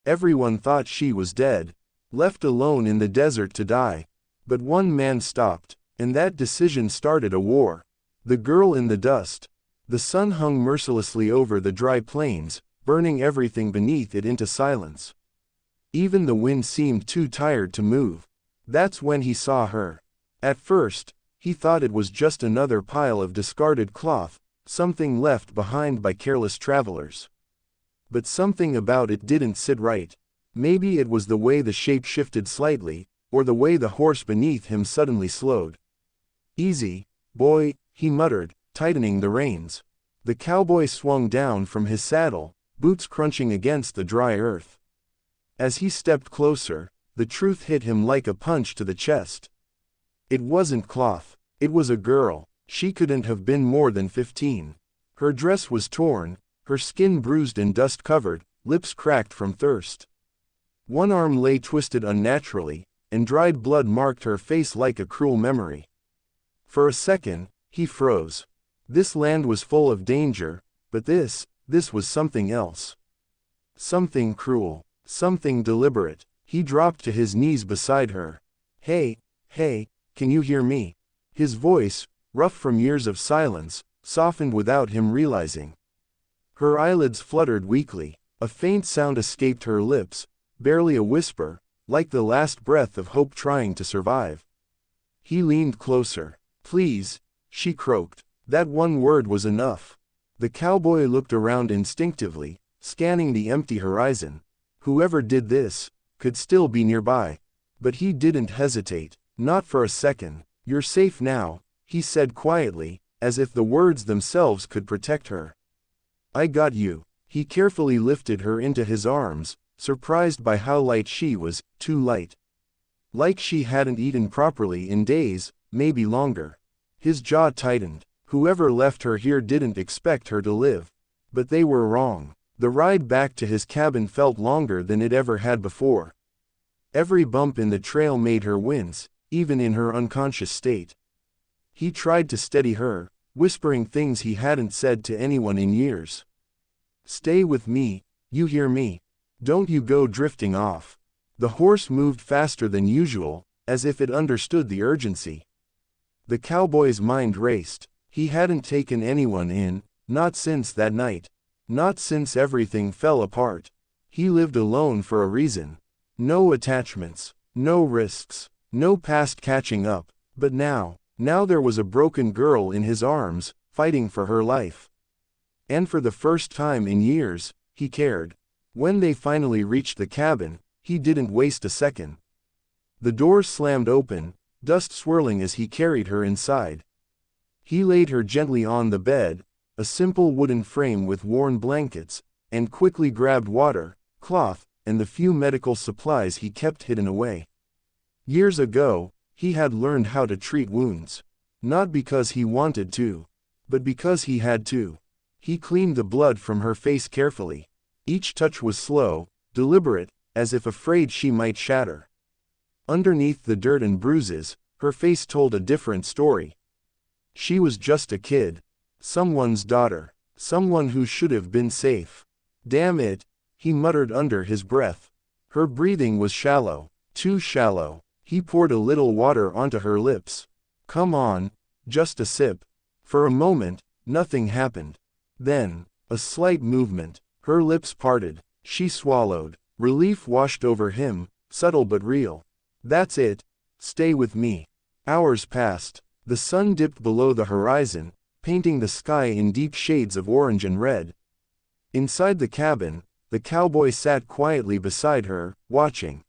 Everyone thought she was dead, left alone in the desert to die. But one man stopped, and that decision started a war. The girl in the dust. The sun hung mercilessly over the dry plains, burning everything beneath it into silence. Even the wind seemed too tired to move. That's when he saw her. At first, he thought it was just another pile of discarded cloth, something left behind by careless travelers. But something about it didn't sit right. Maybe it was the way the shape shifted slightly, or the way the horse beneath him suddenly slowed. "Easy, boy," he muttered, tightening the reins. The cowboy swung down from his saddle, boots crunching against the dry earth. As he stepped closer, the truth hit him like a punch to the chest. It wasn't cloth. It was a girl. She couldn't have been more than 15. Her dress was torn, her skin bruised and dust-covered, lips cracked from thirst. One arm lay twisted unnaturally, and dried blood marked her face like a cruel memory. For a second, he froze. This land was full of danger, but this was something else. Something cruel, something deliberate. He dropped to his knees beside her. Hey, can you hear me?" His voice, rough from years of silence, softened without him realizing. Her eyelids fluttered weakly, a faint sound escaped her lips, barely a whisper, like the last breath of hope trying to survive. He leaned closer. "Please," she croaked. That one word was enough. The cowboy looked around instinctively, scanning the empty horizon. Whoever did this could still be nearby. But he didn't hesitate, not for a second. "You're safe now," he said quietly, as if the words themselves could protect her. "I got you." He carefully lifted her into his arms, surprised by how light she was, too light. Like she hadn't eaten properly in days, maybe longer. His jaw tightened. Whoever left her here didn't expect her to live. But they were wrong. The ride back to his cabin felt longer than it ever had before. Every bump in the trail made her wince, even in her unconscious state. He tried to steady her, whispering things he hadn't said to anyone in years. "Stay with me, you hear me? Don't you go drifting off." The horse moved faster than usual, as if it understood the urgency. The cowboy's mind raced. He hadn't taken anyone in, not since that night. Not since everything fell apart. He lived alone for a reason. No attachments, no risks, no past catching up. But now there was a broken girl in his arms, fighting for her life. And for the first time in years, he cared. When they finally reached the cabin, he didn't waste a second. The doors slammed open, dust swirling as he carried her inside. He laid her gently on the bed, a simple wooden frame with worn blankets, and quickly grabbed water, cloth, and the few medical supplies he kept hidden away. Years ago, he had learned how to treat wounds. Not because he wanted to, but because he had to. He cleaned the blood from her face carefully. Each touch was slow, deliberate, as if afraid she might shatter. Underneath the dirt and bruises, her face told a different story. She was just a kid. Someone's daughter. Someone who should have been safe. "Damn it," he muttered under his breath. Her breathing was shallow. Too shallow. He poured a little water onto her lips. "Come on, just a sip." For a moment, nothing happened. Then, a slight movement. Her lips parted. She swallowed. Relief washed over him, subtle but real. "That's it. Stay with me." Hours passed. The sun dipped below the horizon, painting the sky in deep shades of orange and red. Inside the cabin, the cowboy sat quietly beside her, watching.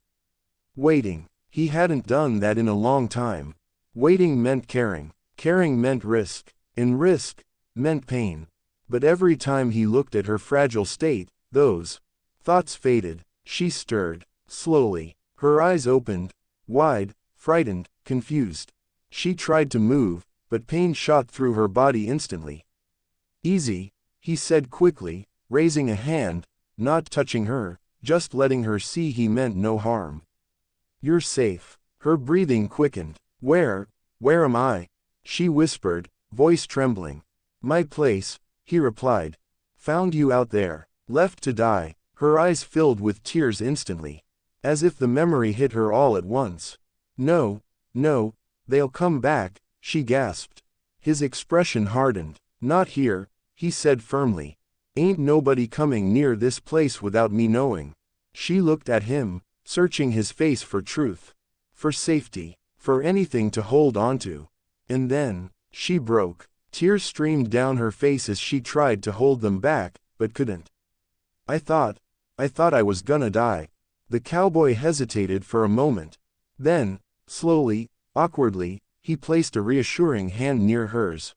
Waiting. He hadn't done that in a long time. Waiting meant caring. Caring meant risk. And risk meant pain. But every time he looked at her fragile state, those thoughts faded. She stirred. Slowly. Her eyes opened. Wide, frightened, confused. She tried to move, but pain shot through her body instantly. "Easy," he said quickly, raising a hand, not touching her, just letting her see he meant no harm. "You're safe." Her breathing quickened. Where am I?" she whispered, voice trembling. "My place," he replied. "Found you out there. Left to die." Her eyes filled with tears instantly, as if the memory hit her all at once. No, no, they'll come back, she gasped. His expression hardened. Not here, he said firmly. Ain't nobody coming near this place without me knowing. She looked at him, searching his face for truth, for safety, for anything to hold onto. And then, she broke. Tears streamed down her face as she tried to hold them back, but couldn't. I thought I was gonna die. The cowboy hesitated for a moment. Then, slowly, awkwardly, he placed a reassuring hand near hers.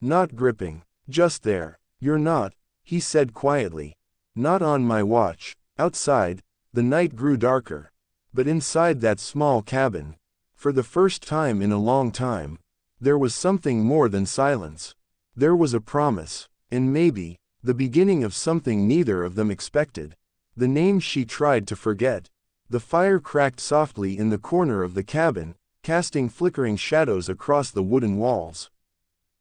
Not gripping, just there. You're not, he said quietly. Not on my watch. Outside, the night grew darker. But inside that small cabin, for the first time in a long time, there was something more than silence. There was a promise, and maybe, the beginning of something neither of them expected. The name she tried to forget. The fire cracked softly in the corner of the cabin, casting flickering shadows across the wooden walls.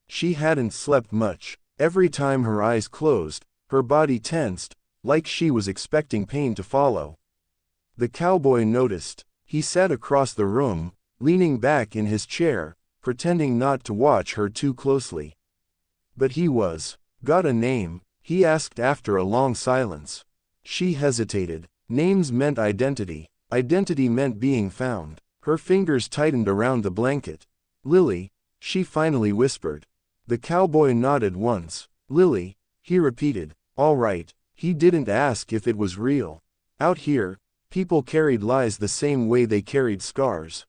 She hadn't slept much. Every time her eyes closed, her body tensed, like she was expecting pain to follow. The cowboy noticed. He sat across the room, leaning back in his chair, pretending not to watch her too closely. But he was. Got a name? He asked after a long silence. She hesitated. Names meant identity. Identity meant being found. Her fingers tightened around the blanket. Lily, she finally whispered. The cowboy nodded once. Lily, he repeated. All right. He didn't ask if it was real. Out here, people carried lies the same way they carried scars.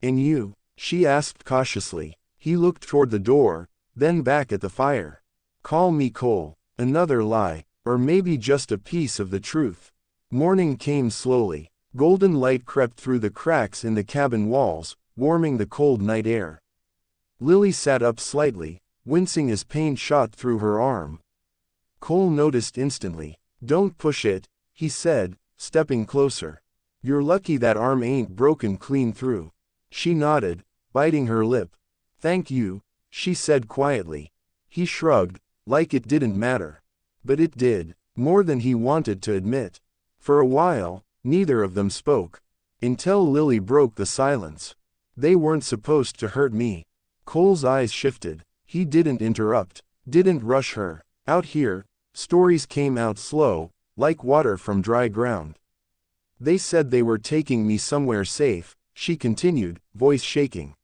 And you? She asked cautiously. He looked toward the door, then back at the fire. Call me Cole. Another lie, or maybe just a piece of the truth. Morning came slowly. Golden light crept through the cracks in the cabin walls, warming the cold night air. Lily sat up slightly, wincing as pain shot through her arm. Cole noticed instantly. Don't push it, he said, stepping closer. You're lucky that arm ain't broken clean through. She nodded, biting her lip. Thank you, she said quietly. He shrugged, like it didn't matter. But it did, more than he wanted to admit. For a while, neither of them spoke. Until Lily broke the silence. They weren't supposed to hurt me. Cole's eyes shifted. He didn't interrupt, didn't rush her. Out here, stories came out slow, like water from dry ground. They said they were taking me somewhere safe, she continued, voice shaking.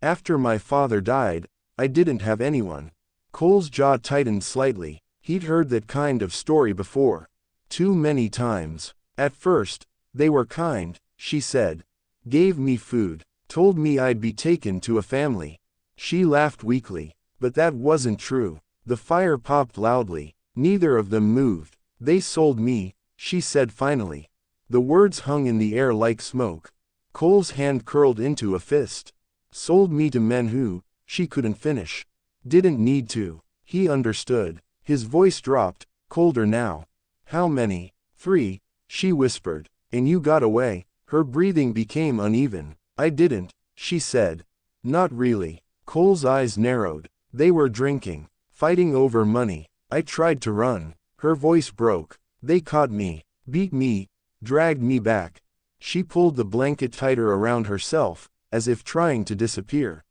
After my father died, I didn't have anyone. Cole's jaw tightened slightly. He'd heard that kind of story before. Too many times. At first, they were kind, she said. Gave me food. Told me I'd be taken to a family. She laughed weakly. But that wasn't true. The fire popped loudly. Neither of them moved. They sold me, she said finally. The words hung in the air like smoke. Cole's hand curled into a fist. Sold me to men who, she couldn't finish. Didn't need to. He understood. His voice dropped, colder now. How many? 3, she whispered. And you got away. Her breathing became uneven. I didn't, she said. Not really. Cole's eyes narrowed. They were drinking. Fighting over money. I tried to run. Her voice broke. They caught me. Beat me. Dragged me back. She pulled the blanket tighter around herself, as if trying to disappear.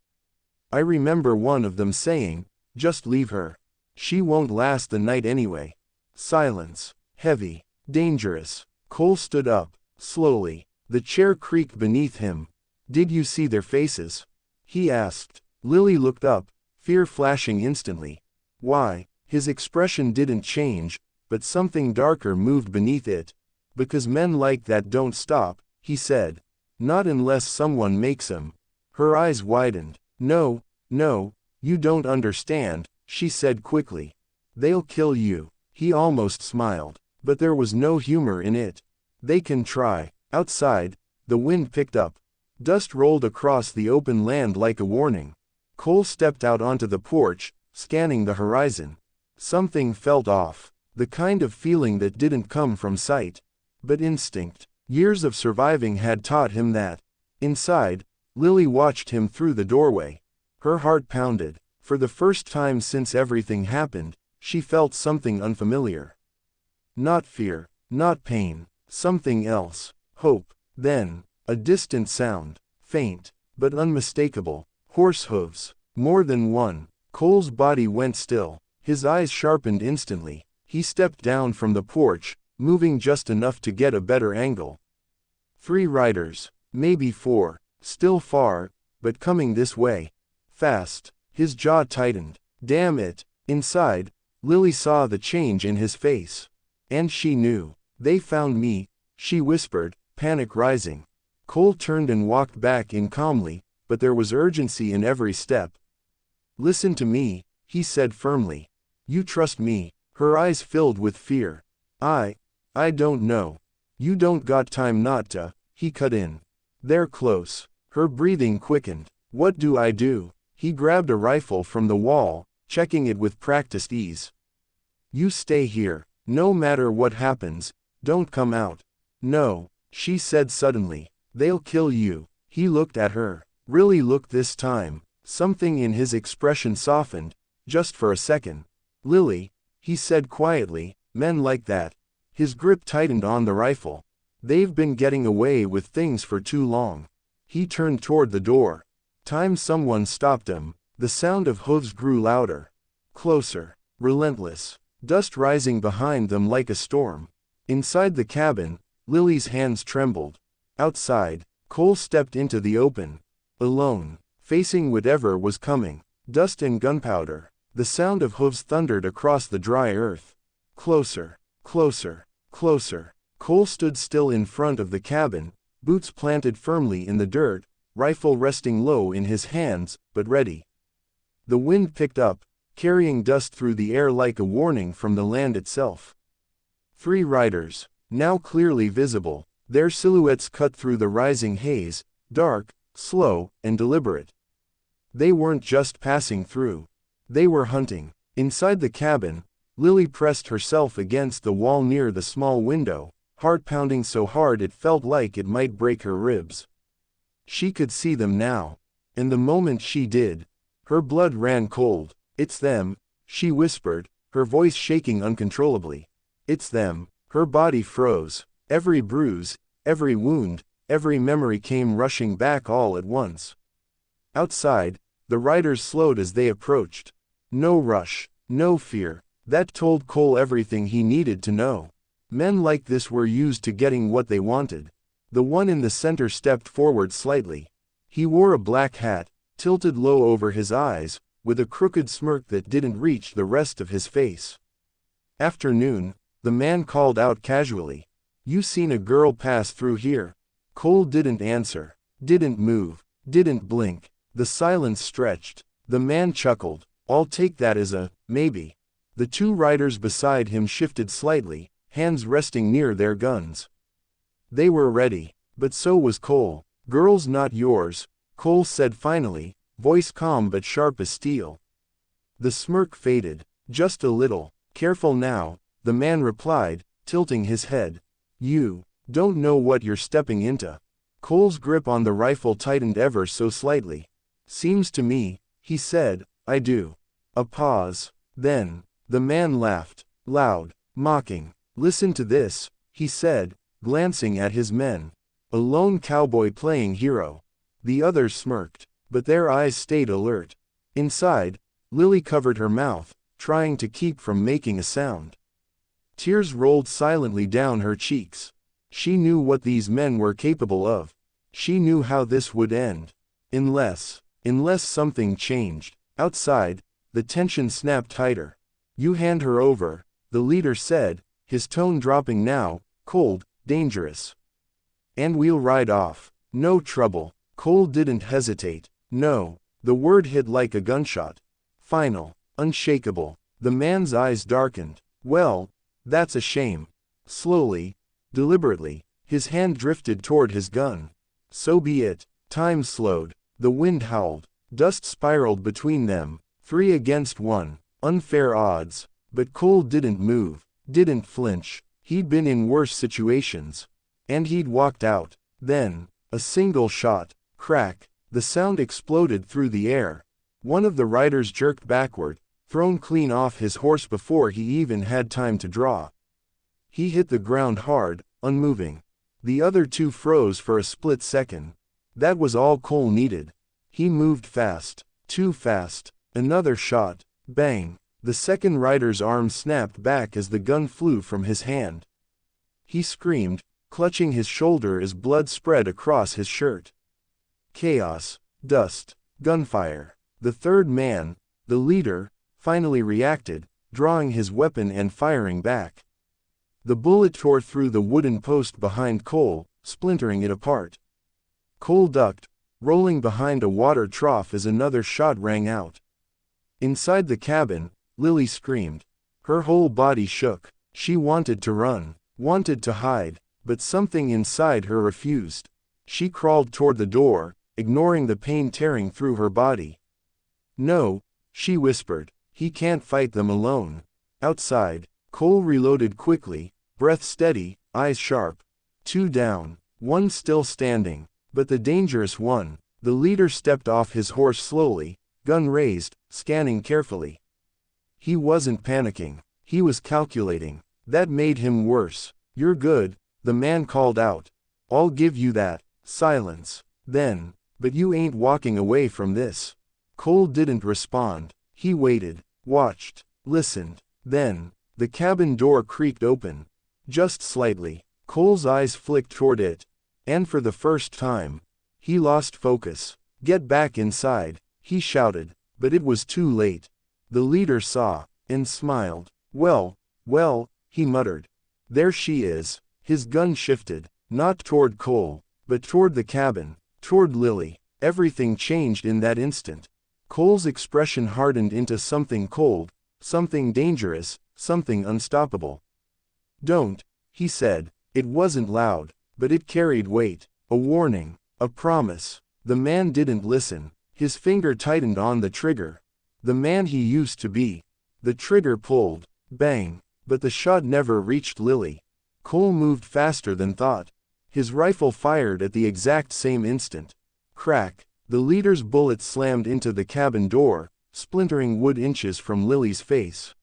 I remember one of them saying, just leave her. She won't last the night anyway. Silence. Heavy. Dangerous. Cole stood up, slowly. The chair creaked beneath him. Did you see their faces? He asked. Lily looked up, fear flashing instantly. Why? His expression didn't change, but something darker moved beneath it. Because men like that don't stop, he said. Not unless someone makes them. Her eyes widened. No, no, you don't understand, she said quickly. They'll kill you. He almost smiled. But there was no humor in it. They can try. Outside, the wind picked up. Dust rolled across the open land like a warning. Cole stepped out onto the porch, scanning the horizon. Something felt off. The kind of feeling that didn't come from sight, but instinct. Years of surviving had taught him that. Inside, Lily watched him through the doorway. Her heart pounded. For the first time since everything happened, she felt something unfamiliar. Not fear, not pain, something else. Hope. Then, a distant sound. Faint, but unmistakable. Horse hooves. More than one. Cole's body went still. His eyes sharpened instantly. He stepped down from the porch, moving just enough to get a better angle. 3 riders. Maybe 4. Still far, but coming this way. Fast. His jaw tightened. Damn it. Inside, Lily saw the change in his face. And she knew. They found me, she whispered, panic rising. Cole turned and walked back in calmly, but there was urgency in every step. Listen to me, he said firmly. You trust me. Her eyes filled with fear. I don't know. You don't got time not to, he cut in. They're close. Her breathing quickened. What do I do? He grabbed a rifle from the wall, checking it with practiced ease. You stay here. No matter what happens, don't come out. No, she said suddenly. They'll kill you. He looked at her. Really looked this time. Something in his expression softened, just for a second. Lily, he said quietly, men like that. His grip tightened on the rifle. They've been getting away with things for too long. He turned toward the door. Someone stopped him. The sound of hooves grew louder. Closer. Relentless. Dust rising behind them like a storm. Inside the cabin, Lily's hands trembled. Outside, Cole stepped into the open. Alone. Facing whatever was coming. Dust and gunpowder. The sound of hooves thundered across the dry earth. Closer. Closer. Closer. Cole stood still in front of the cabin, boots planted firmly in the dirt, rifle resting low in his hands, but ready. The wind picked up, carrying dust through the air like a warning from the land itself. 3 riders, now clearly visible, their silhouettes cut through the rising haze, dark, slow, and deliberate. They weren't just passing through. They were hunting. Inside the cabin, Lily pressed herself against the wall near the small window, heart pounding so hard it felt like it might break her ribs. She could see them now. And the moment she did, her blood ran cold. It's them, she whispered, her voice shaking uncontrollably. It's them. Her body froze. Every bruise, every wound, every memory came rushing back all at once. Outside, the riders slowed as they approached. No rush, no fear. That told Cole everything he needed to know. Men like this were used to getting what they wanted. The one in the center stepped forward slightly. He wore a black hat, tilted low over his eyes, with a crooked smirk that didn't reach the rest of his face. Afternoon, the man called out casually. You seen a girl pass through here? Cole didn't answer, didn't move, didn't blink. The silence stretched. The man chuckled. I'll take that as a, maybe. The 2 riders beside him shifted slightly, hands resting near their guns. They were ready, but so was Cole. Girls not yours, Cole said finally, voice calm but sharp as steel. The smirk faded, just a little. Careful now, the man replied, tilting his head. You don't know what you're stepping into. Cole's grip on the rifle tightened ever so slightly. Seems to me, he said, I do. A pause. Then, the man laughed, loud, mocking. Listen to this, he said, glancing at his men. A lone cowboy playing hero. The others smirked, but their eyes stayed alert. Inside, Lily covered her mouth, trying to keep from making a sound. Tears rolled silently down her cheeks. She knew what these men were capable of. She knew how this would end. Unless something changed. Outside, the tension snapped tighter. You hand her over, the leader said, his tone dropping now, cold, dangerous. And we'll ride off. No trouble. Cole didn't hesitate. No. The word hit like a gunshot. Final. Unshakable. The man's eyes darkened. Well, that's a shame. Slowly, deliberately, his hand drifted toward his gun. So be it. Time slowed. The wind howled. Dust spiraled between them. 3 against 1. Unfair odds. But Cole didn't move. Didn't flinch. He'd been in worse situations. And he'd walked out. Then, a single shot. Crack. The sound exploded through the air. One of the riders jerked backward, thrown clean off his horse before he even had time to draw. He hit the ground hard, unmoving. The other two froze for a split second. That was all Cole needed. He moved fast. Too fast. Another shot. Bang. The second rider's arm snapped back as the gun flew from his hand. He screamed, clutching his shoulder as blood spread across his shirt. Chaos. Dust. Gunfire. The third man, the leader, finally reacted, drawing his weapon and firing back. The bullet tore through the wooden post behind Cole, splintering it apart. Cole ducked, rolling behind a water trough as another shot rang out. Inside the cabin, Lily screamed. Her whole body shook. She wanted to run, wanted to hide, but something inside her refused. She crawled toward the door, ignoring the pain tearing through her body. No, she whispered, he can't fight them alone. Outside, Cole reloaded quickly, breath steady, eyes sharp. 2 down, 1 still standing, but the dangerous one. The leader stepped off his horse slowly, gun raised, scanning carefully. He wasn't panicking, he was calculating. That made him worse. You're good, the man called out. I'll give you that. Silence. Then, but you ain't walking away from this. Cole didn't respond. He waited, watched, listened. Then, the cabin door creaked open. Just slightly. Cole's eyes flicked toward it. And for the first time, he lost focus. Get back inside, he shouted, but it was too late. The leader saw, and smiled. Well, he muttered. There she is. His gun shifted, not toward Cole, but toward the cabin, toward Lily. Everything changed in that instant. Cole's expression hardened into something cold, something dangerous, something unstoppable. Don't, he said. It wasn't loud, but it carried weight. A warning, a promise. The man didn't listen. His finger tightened on the trigger. The man he used to be. The trigger pulled. Bang. But the shot never reached Lily. Cole moved faster than thought. His rifle fired at the exact same instant. Crack. The leader's bullet slammed into the cabin door, splintering wood inches from Lily's face.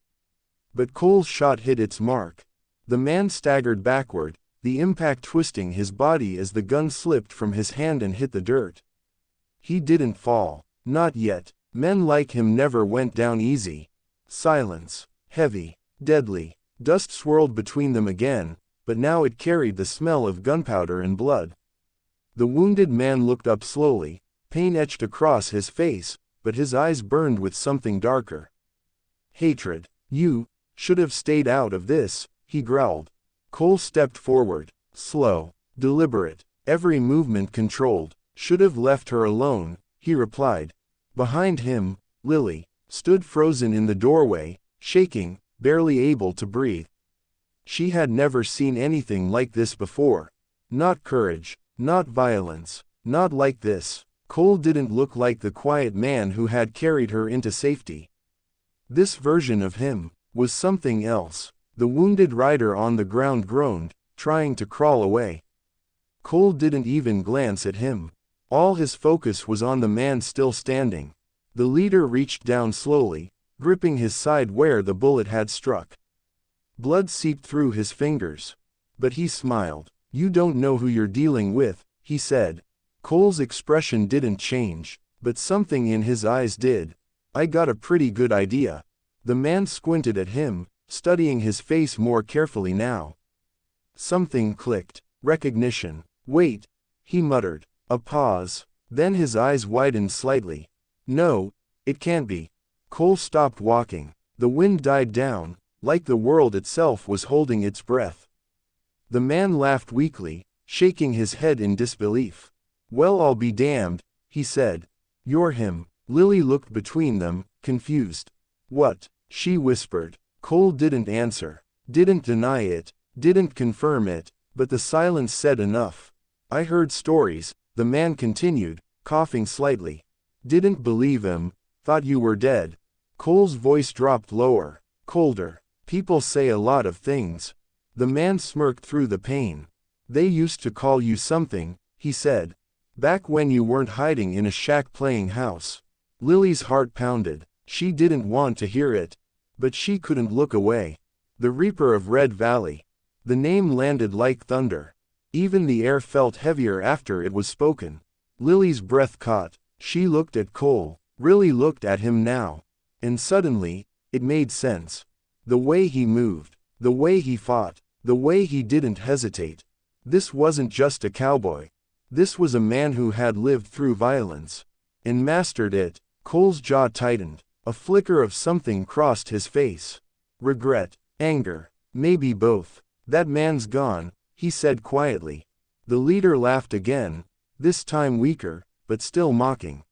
But Cole's shot hit its mark. The man staggered backward, the impact twisting his body as the gun slipped from his hand and hit the dirt. He didn't fall. Not yet. Men like him never went down easy. Silence. Heavy. Deadly. Dust swirled between them again, but now it carried the smell of gunpowder and blood. The wounded man looked up slowly, pain etched across his face, but his eyes burned with something darker. Hatred. You should have stayed out of this, he growled. Cole stepped forward, slow, deliberate, every movement controlled. Should have left her alone, he replied. Behind him, Lily stood frozen in the doorway, shaking, barely able to breathe. She had never seen anything like this before. Not courage, not violence, not like this. Cole didn't look like the quiet man who had carried her into safety. This version of him was something else. The wounded rider on the ground groaned, trying to crawl away. Cole didn't even glance at him. All his focus was on the man still standing. The leader reached down slowly, gripping his side where the bullet had struck. Blood seeped through his fingers. But he smiled. You don't know who you're dealing with, he said. Cole's expression didn't change, but something in his eyes did. I got a pretty good idea. The man squinted at him, studying his face more carefully now. Something clicked. Recognition. Wait, he muttered. A pause. Then his eyes widened slightly. No, it can't be. Cole stopped walking. The wind died down, like the world itself was holding its breath. The man laughed weakly, shaking his head in disbelief. Well, I'll be damned, he said. You're him. Lily looked between them, confused. What? She whispered. Cole didn't answer, didn't deny it, didn't confirm it, but the silence said enough. I heard stories, the man continued, coughing slightly. Didn't believe him, thought you were dead. Cole's voice dropped lower, colder. People say a lot of things. The man smirked through the pain. They used to call you something, he said. Back when you weren't hiding in a shack playing house. Lily's heart pounded. She didn't want to hear it. But she couldn't look away. The Reaper of Red Valley. The name landed like thunder. Even the air felt heavier after it was spoken. Lily's breath caught. She looked at Cole, really looked at him now. And suddenly, it made sense. The way he moved, the way he fought, the way he didn't hesitate. This wasn't just a cowboy. This was a man who had lived through violence and mastered it. Cole's jaw tightened. A flicker of something crossed his face. Regret, anger, maybe both. That man's gone, he said quietly. The leader laughed again, this time weaker, but still mocking.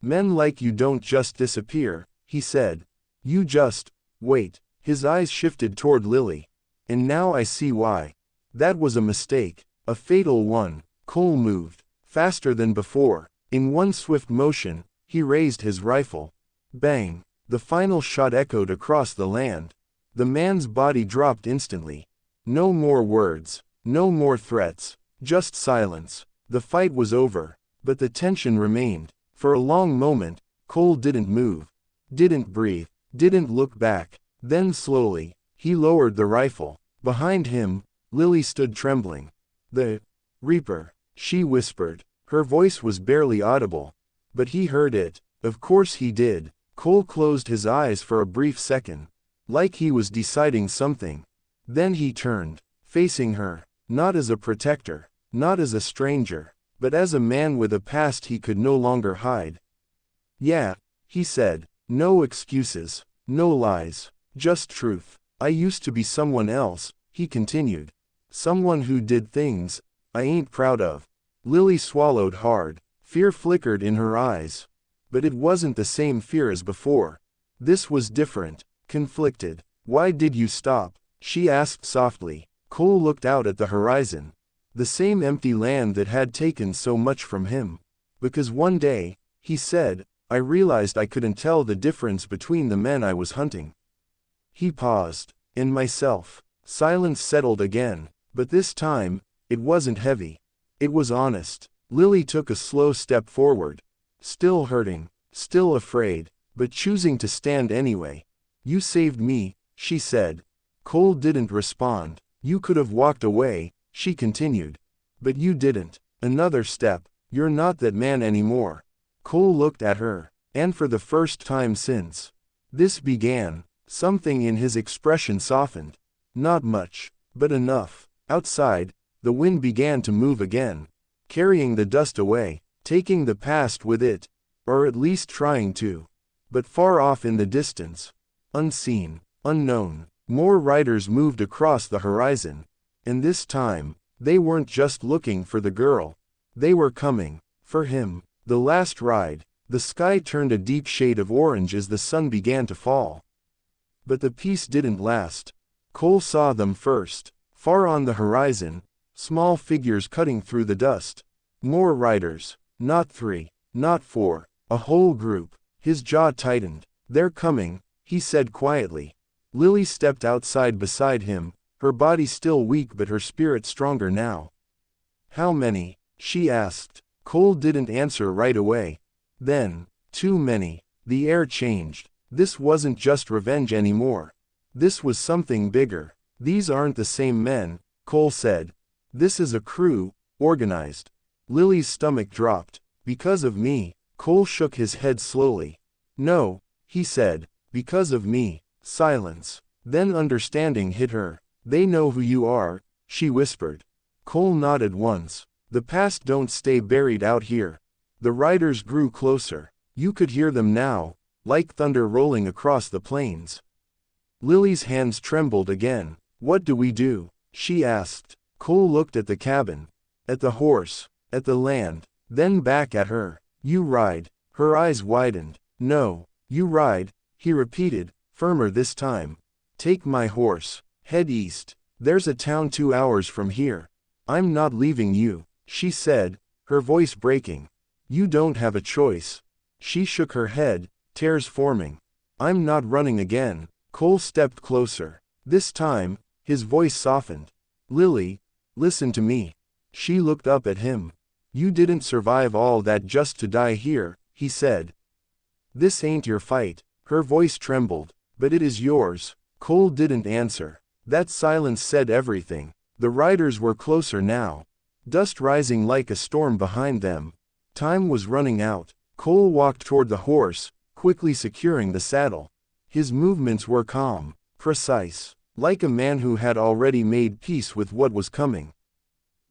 Men like you don't just disappear, he said. You just wait. His eyes shifted toward Lily. And now I see why. That was a mistake, a fatal one. Cole moved, faster than before. In one swift motion, he raised his rifle. Bang! The final shot echoed across the land. The man's body dropped instantly. No more words, no more threats, just silence. The fight was over, but the tension remained. For a long moment, Cole didn't move, didn't breathe, didn't look back. Then slowly, he lowered the rifle. Behind him, Lily stood trembling. The Reaper, she whispered. Her voice was barely audible. But he heard it. Of course he did. Cole closed his eyes for a brief second, like he was deciding something. Then he turned, facing her, not as a protector, not as a stranger, but as a man with a past he could no longer hide. Yeah, he said, no excuses, no lies, just truth. I used to be someone else, he continued. Someone who did things I ain't proud of. Lily swallowed hard. Fear flickered in her eyes. But it wasn't the same fear as before. This was different, conflicted. Why did you stop? She asked softly. Cole looked out at the horizon. The same empty land that had taken so much from him. Because one day, he said, I realized I couldn't tell the difference between the men I was hunting. He paused. And myself. Silence settled again. But this time, it wasn't heavy. It was honest. Lily took a slow step forward. Still hurting, still afraid, but choosing to stand anyway. You saved me, she said. Cole didn't respond. You could have walked away, she continued. But you didn't. Another step. You're not that man anymore. Cole looked at her, and for the first time since this began, something in his expression softened. Not much, but enough. Outside, the wind began to move again, carrying the dust away, taking the past with it, or at least trying to. But far off in the distance, unseen, unknown, more riders moved across the horizon. And this time, they weren't just looking for the girl. They were coming for him. The last ride. The sky turned a deep shade of orange as the sun began to fall. But the peace didn't last. Cole saw them first. Far on the horizon, small figures cutting through the dust. More riders. Not 3, not 4, a whole group. His jaw tightened. They're coming, he said quietly. Lily stepped outside beside him, her body still weak but her spirit stronger now. How many? She asked. Cole didn't answer right away. Then, too many. The air changed. This wasn't just revenge anymore. This was something bigger. These aren't the same men, Cole said. This is a crew, organized. Lily's stomach dropped. Because of me. Cole shook his head slowly. No, he said. Because of me. Silence. Then understanding hit her. They know who you are, she whispered. Cole nodded once. The past don't stay buried out here. The riders grew closer. You could hear them now, like thunder rolling across the plains. Lily's hands trembled again. What do we do? She asked. Cole looked at the cabin, at the horse, at the land, then back at her. You ride. Her eyes widened. No, you ride, he repeated, firmer this time. Take my horse. Head east. There's a town 2 hours from here. I'm not leaving you, she said, her voice breaking. You don't have a choice. She shook her head, tears forming. I'm not running again. Cole stepped closer. This time, his voice softened. Lily, listen to me. She looked up at him. You didn't survive all that just to die here, he said. This ain't your fight. Her voice trembled. But it is yours. Cole didn't answer. That silence said everything. The riders were closer now. Dust rising like a storm behind them. Time was running out. Cole walked toward the horse, quickly securing the saddle. His movements were calm, precise, like a man who had already made peace with what was coming.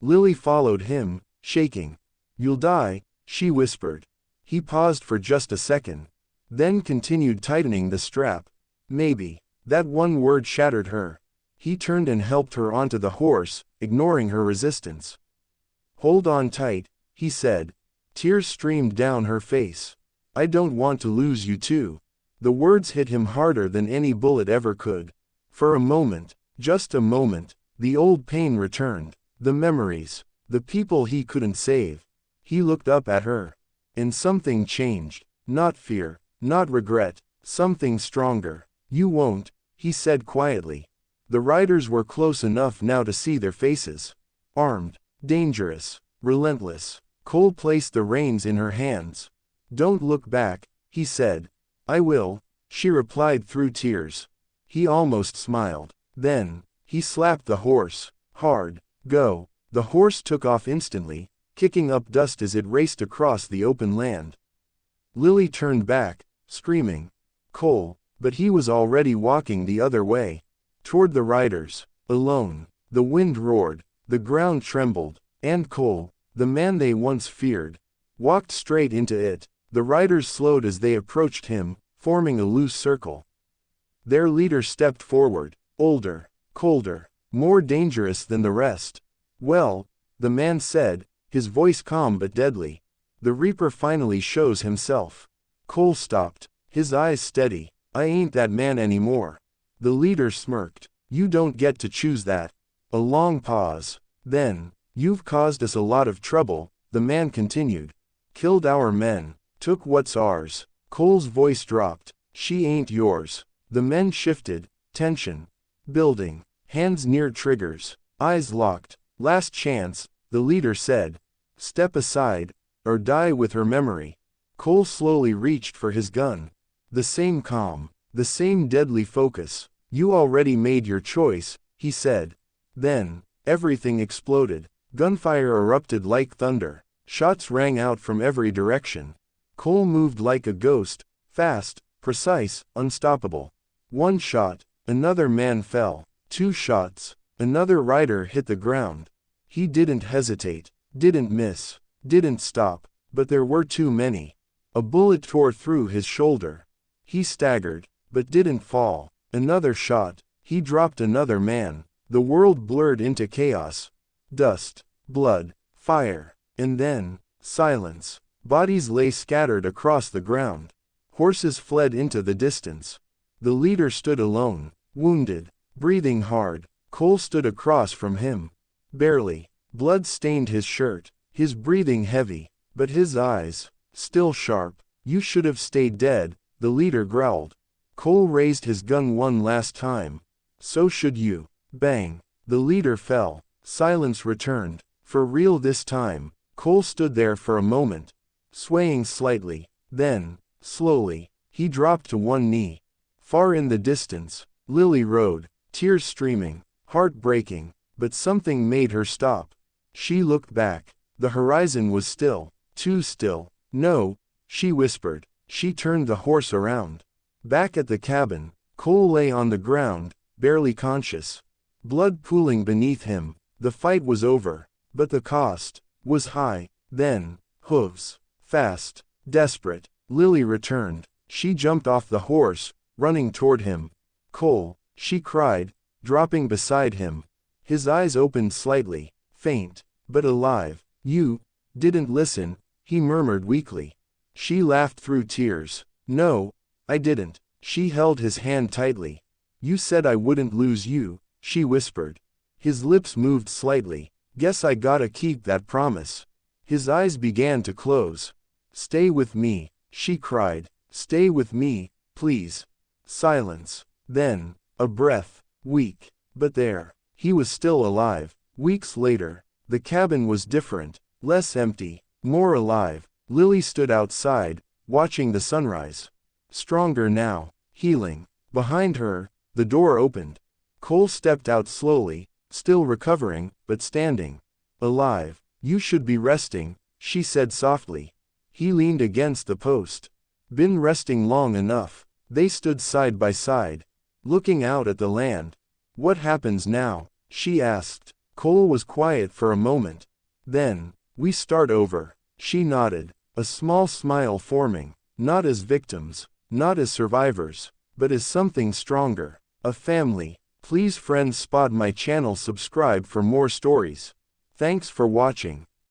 Lily followed him, shaking. "You'll die," she whispered. He paused for just a second, then continued tightening the strap. "Maybe." That one word shattered her. He turned and helped her onto the horse, ignoring her resistance. "Hold on tight," he said. Tears streamed down her face. "I don't want to lose you too." The words hit him harder than any bullet ever could. For a moment, just a moment, the old pain returned. The memories, the people he couldn't save. He looked up at her. And something changed. Not fear, not regret, something stronger. "You won't," he said quietly. The riders were close enough now to see their faces. Armed, dangerous, relentless. Cole placed the reins in her hands. "Don't look back," he said. "I will," she replied through tears. He almost smiled. Then, he slapped the horse. Hard. "Go." The horse took off instantly, kicking up dust as it raced across the open land. Lily turned back, screaming. Cole, but he was already walking the other way. Toward the riders. Alone. The wind roared, the ground trembled, and Cole, the man they once feared, walked straight into it. The riders slowed as they approached him, forming a loose circle. Their leader stepped forward, older, colder, more dangerous than the rest. "Well," the man said, his voice calm but deadly. "The Reaper finally shows himself." Cole stopped, his eyes steady. "I ain't that man anymore." The leader smirked. "You don't get to choose that." A long pause. Then, "You've caused us a lot of trouble," the man continued. "Killed our men, took what's ours." Cole's voice dropped. "She ain't yours." The men shifted, tension building, hands near triggers, eyes locked. "Last chance," the leader said. "Step aside, or die with her memory." Cole slowly reached for his gun. The same calm, the same deadly focus. "You already made your choice," he said. Then, everything exploded. Gunfire erupted like thunder. Shots rang out from every direction. Cole moved like a ghost, fast, precise, unstoppable. One shot, another man fell. Two shots, another rider hit the ground. He didn't hesitate, didn't miss, didn't stop, but there were too many. A bullet tore through his shoulder. He staggered, but didn't fall. Another shot, he dropped another man. The world blurred into chaos. Dust, blood, fire, and then, silence. Bodies lay scattered across the ground. Horses fled into the distance. The leader stood alone, wounded, breathing hard. Cole stood across from him. Barely. Blood stained his shirt, his breathing heavy, but his eyes, still sharp. "You should have stayed dead," the leader growled. Cole raised his gun one last time. "So should you." Bang. The leader fell. Silence returned. For real this time. Cole stood there for a moment, swaying slightly. Then, slowly, he dropped to one knee. Far in the distance, Lily rode, tears streaming, heart breaking, but something made her stop. She looked back. The horizon was still, too still. "No," she whispered. She turned the horse around. Back at the cabin, Cole lay on the ground, barely conscious. Blood pooling beneath him. The fight was over, but the cost was high. Then, hooves. Fast, desperate. Lily returned. She jumped off the horse, running toward him. "Cole," she cried, dropping beside him. His eyes opened slightly, faint, but alive. "You didn't listen," he murmured weakly. She laughed through tears. "No, I didn't." She held his hand tightly. "You said I wouldn't lose you," she whispered. His lips moved slightly. "Guess I gotta keep that promise." His eyes began to close. "Stay with me," she cried. "Stay with me, please." Silence. Then, a breath. Weak. But there. He was still alive. Weeks later, the cabin was different. Less empty. More alive. Lily stood outside, watching the sunrise. Stronger now. Healing. Behind her, the door opened. Cole stepped out slowly, still recovering, but standing. Alive. You should be resting, she said softly. He leaned against the post. Been resting long enough. They stood side by side, looking out at the land. What happens now? She asked. Cole was quiet for a moment. Then, we start over. She nodded, a small smile forming. Not as victims, not as survivors, but as something stronger. A family. Please friends spot my channel, subscribe for more stories. Thanks for watching.